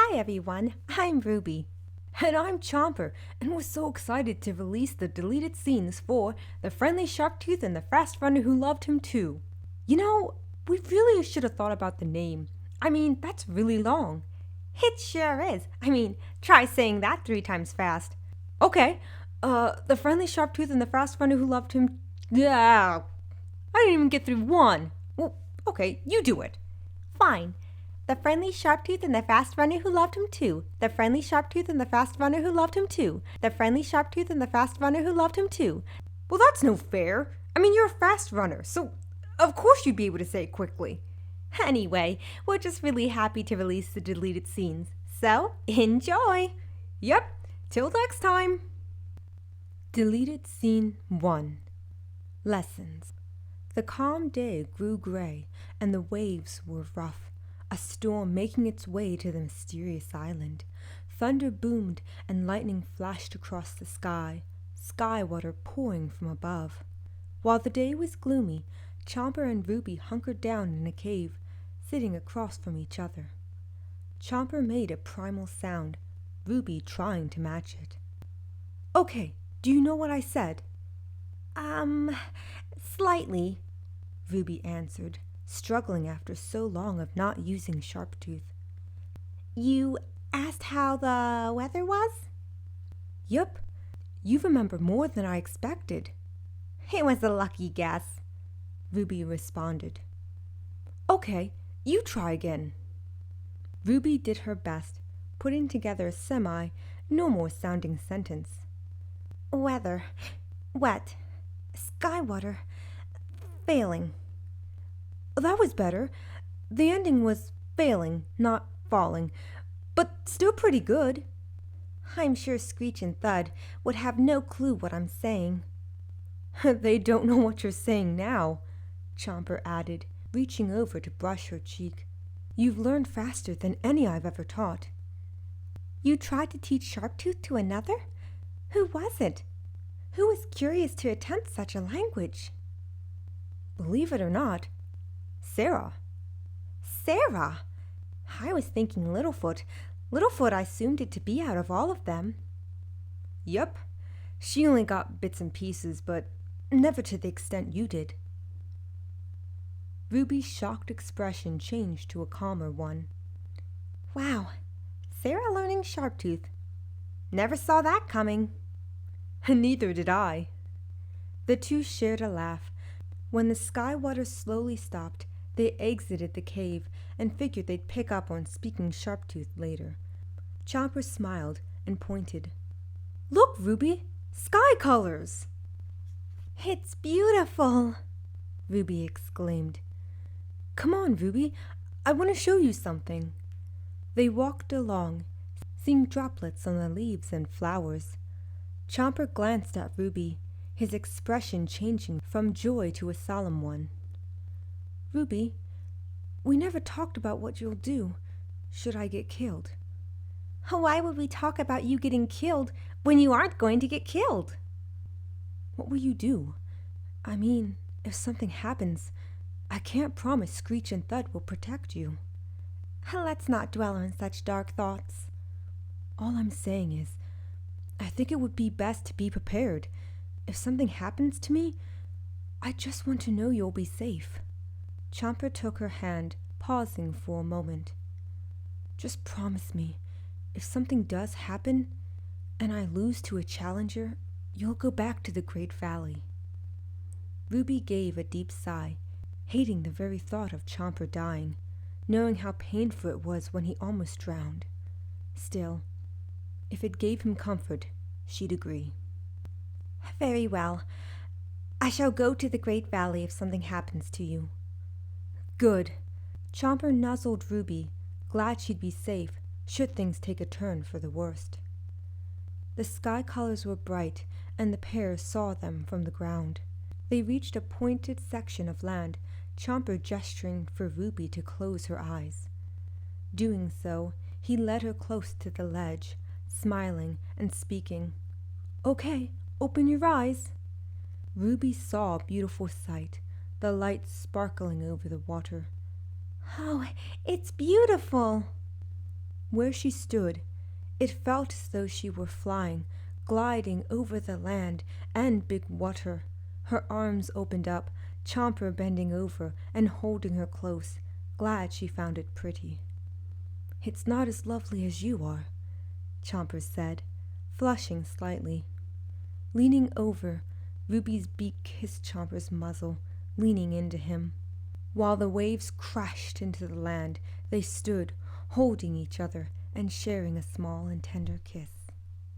Hi everyone, I'm Ruby. And I'm Chomper, and we're so excited to release the deleted scenes for The Friendly Sharptooth and the Fast Runner Who Loved Him Too. You know, we really should have thought about the name. I mean, that's really long. It sure is. Try saying that 3 times fast. Okay, The Friendly Sharptooth and the Fast Runner Who Loved Him. Yeah, I didn't even get through one. Well, okay, you do it. Fine. The friendly Sharptooth and the fast runner who loved him too. The friendly Sharptooth and the fast runner who loved him too. The friendly Sharptooth and the fast runner who loved him too. Well, that's no fair. I mean, you're a fast runner, so of course you'd be able to say it quickly. Anyway, we're just really happy to release the deleted scenes. So, enjoy! Yep, till next time. Deleted Scene 1. Lessons. The calm day grew gray, and the waves were rough. A storm making its way to the mysterious island. Thunder boomed and lightning flashed across the sky, sky water pouring from above. While the day was gloomy, Chomper and Ruby hunkered down in a cave, sitting across from each other. Chomper made a primal sound, Ruby trying to match it. Okay, do you know what I said? Slightly, Ruby answered, struggling after so long of not using Sharptooth. You asked how the weather was? Yup, you remember more than I expected. It was a lucky guess, Ruby responded. Okay, you try again. Ruby did her best, putting together a normal sounding sentence. Weather, wet, sky water, failing. That was better. The ending was failing, not falling, but still pretty good. I'm sure Screech and Thud would have no clue what I'm saying. They don't know what you're saying now, Chomper added, reaching over to brush her cheek. You've learned faster than any I've ever taught. You tried to teach Sharptooth to another? Who was it? Who was curious to attempt such a language? Believe it or not, Sarah. Sarah? I was thinking Littlefoot. Littlefoot I assumed it to be out of all of them. Yup. She only got bits and pieces, but never to the extent you did. Ruby's shocked expression changed to a calmer one. Wow, Sarah learning Sharptooth. Never saw that coming. Neither did I. The two shared a laugh. When the sky water slowly stopped, they exited the cave and figured they'd pick up on speaking Sharptooth later. Chomper smiled and pointed. Look, Ruby! Sky colors! It's beautiful, Ruby exclaimed. Come on, Ruby. I want to show you something. They walked along, seeing droplets on the leaves and flowers. Chomper glanced at Ruby, his expression changing from joy to a solemn one. Ruby, we never talked about what you'll do should I get killed. Why would we talk about you getting killed when you aren't going to get killed? What will you do? I mean, if something happens, I can't promise Screech and Thud will protect you. Let's not dwell on such dark thoughts. All I'm saying is, I think it would be best to be prepared. If something happens to me, I just want to know you'll be safe. Chomper took her hand, pausing for a moment. Just promise me, if something does happen, and I lose to a challenger, you'll go back to the Great Valley. Ruby gave a deep sigh, hating the very thought of Chomper dying, knowing how painful it was when he almost drowned. Still, if it gave him comfort, she'd agree. Very well. I shall go to the Great Valley if something happens to you. Good. Chomper nuzzled Ruby, glad she'd be safe should things take a turn for the worst. The sky colors were bright, and the pair saw them from the ground. They reached a pointed section of land, Chomper gesturing for Ruby to close her eyes. Doing so, he led her close to the ledge, smiling and speaking. Okay, open your eyes. Ruby saw a beautiful sight, the light sparkling over the water. Oh, it's beautiful. Where she stood, it felt as though she were flying, gliding over the land and big water. Her arms opened up, Chomper bending over and holding her close, glad she found it pretty. "It's not as lovely as you are," Chomper said, flushing slightly. Leaning over, Ruby's beak kissed Chomper's muzzle, leaning into him. While the waves crashed into the land, they stood, holding each other and sharing a small and tender kiss.